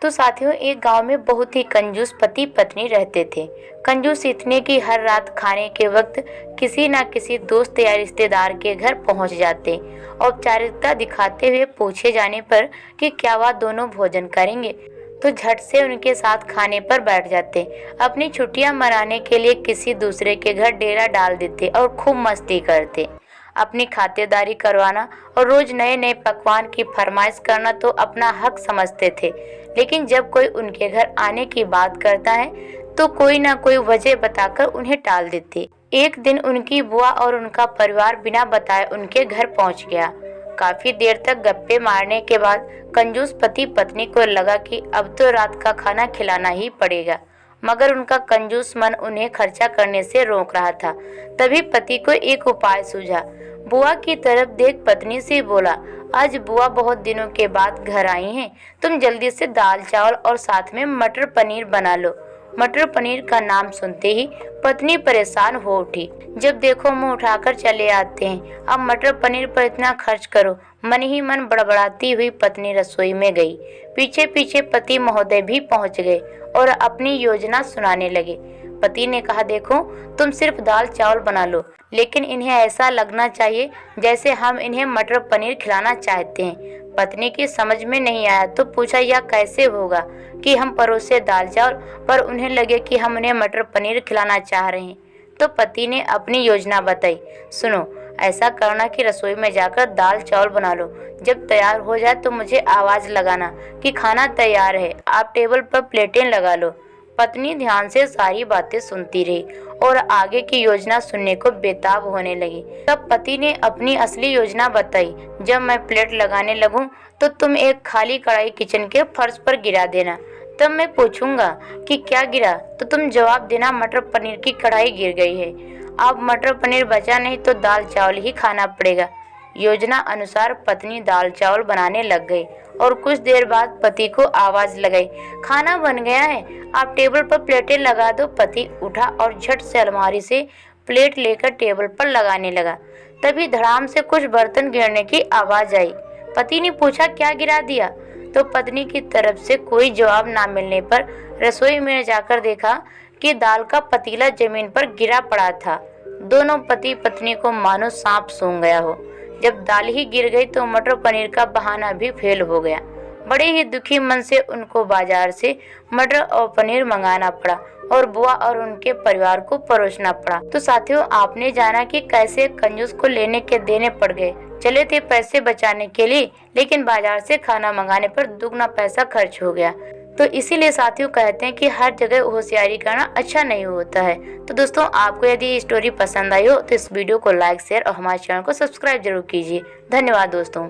तो साथियों, एक गांव में बहुत ही कंजूस पति पत्नी रहते थे। कंजूस इतने कि हर रात खाने के वक्त किसी न किसी दोस्त या रिश्तेदार के घर पहुंच जाते। औपचारिकता दिखाते हुए पूछे जाने पर कि क्या वह दोनों भोजन करेंगे, तो झट से उनके साथ खाने पर बैठ जाते। अपनी छुट्टियां मनाने के लिए किसी दूसरे के घर डेरा डाल देते और खूब मस्ती करते। अपनी खातिरदारी करवाना और रोज नए नए पकवान की फरमाइश करना तो अपना हक समझते थे। लेकिन जब कोई उनके घर आने की बात करता है तो कोई ना कोई वजह बताकर उन्हें टाल देते। एक दिन उनकी बुआ और उनका परिवार बिना बताए उनके घर पहुंच गया। काफी देर तक गप्पे मारने के बाद कंजूस पति पत्नी को लगा कि अब तो रात का खाना खिलाना ही पड़ेगा, मगर उनका कंजूस मन उन्हें खर्चा करने से रोक रहा था। तभी पति को एक उपाय सूझा। बुआ की तरफ देख पत्नी से बोला, आज बुआ बहुत दिनों के बाद घर आई हैं, तुम जल्दी से दाल चावल और साथ में मटर पनीर बना लो। मटर पनीर का नाम सुनते ही पत्नी परेशान हो उठी। जब देखो मुंह उठाकर चले आते हैं, अब मटर पनीर पर इतना खर्च करो। मन ही मन बड़बड़ाती हुई पत्नी रसोई में गई। पीछे पीछे पति महोदय भी पहुंच गए और अपनी योजना सुनाने लगे। पति ने कहा, देखो तुम सिर्फ दाल चावल बना लो, लेकिन इन्हें ऐसा लगना चाहिए जैसे हम इन्हें मटर पनीर खिलाना चाहते हैं। पत्नी की समझ में नहीं आया तो पूछा, यह कैसे होगा कि हम परोसे दाल चावल पर उन्हें लगे कि हम उन्हें मटर पनीर खिलाना चाह रहे हैं। तो पति ने अपनी योजना बताई। सुनो, ऐसा करना कि रसोई में जाकर दाल चावल बना लो। जब तैयार हो जाए तो मुझे आवाज लगाना कि खाना तैयार है, आप टेबल पर प्लेटें लगा लो। पत्नी ध्यान से सारी बातें सुनती रही और आगे की योजना सुनने को बेताब होने लगी। तब पति ने अपनी असली योजना बताई, जब मैं प्लेट लगाने लगूं तो तुम एक खाली कढ़ाई किचन के फर्श पर गिरा देना। तब मैं पूछूंगा कि क्या गिरा, तो तुम जवाब देना, मटर पनीर की कढ़ाई गिर गई है। अब मटर पनीर बचा नहीं तो दाल चावल ही खाना पड़ेगा। योजना अनुसार पत्नी दाल चावल बनाने लग गई और कुछ देर बाद पति को आवाज लगाई, खाना बन गया है, आप टेबल पर प्लेटें लगा दो। पति उठा और झट से अलमारी से प्लेट लेकर टेबल पर लगाने लगा। तभी धड़ाम से कुछ बर्तन गिरने की आवाज आई। पति ने पूछा, क्या गिरा दिया? तो पत्नी की तरफ से कोई जवाब ना मिलने पर रसोई में जाकर देखा कि दाल का पतीला जमीन पर गिरा पड़ा था। दोनों पति पत्नी को मानो सांप सूंघ गया हो। जब दाल ही गिर गई तो मटर पनीर का बहाना भी फेल हो गया। बड़े ही दुखी मन से उनको बाजार से मटर और पनीर मंगाना पड़ा और बुआ और उनके परिवार को परोसना पड़ा। तो साथियों, आपने जाना कि कैसे कंजूस को लेने के देने पड़ गए। चले थे पैसे बचाने के लिए, लेकिन बाजार से खाना मंगाने पर दुगना पैसा खर्च हो गया। तो इसीलिए साथियों कहते हैं कि हर जगह होशियारी करना अच्छा नहीं होता है। तो दोस्तों, आपको यदि ये स्टोरी पसंद आई हो तो इस वीडियो को लाइक, शेयर और हमारे चैनल को सब्सक्राइब जरूर कीजिए। धन्यवाद दोस्तों।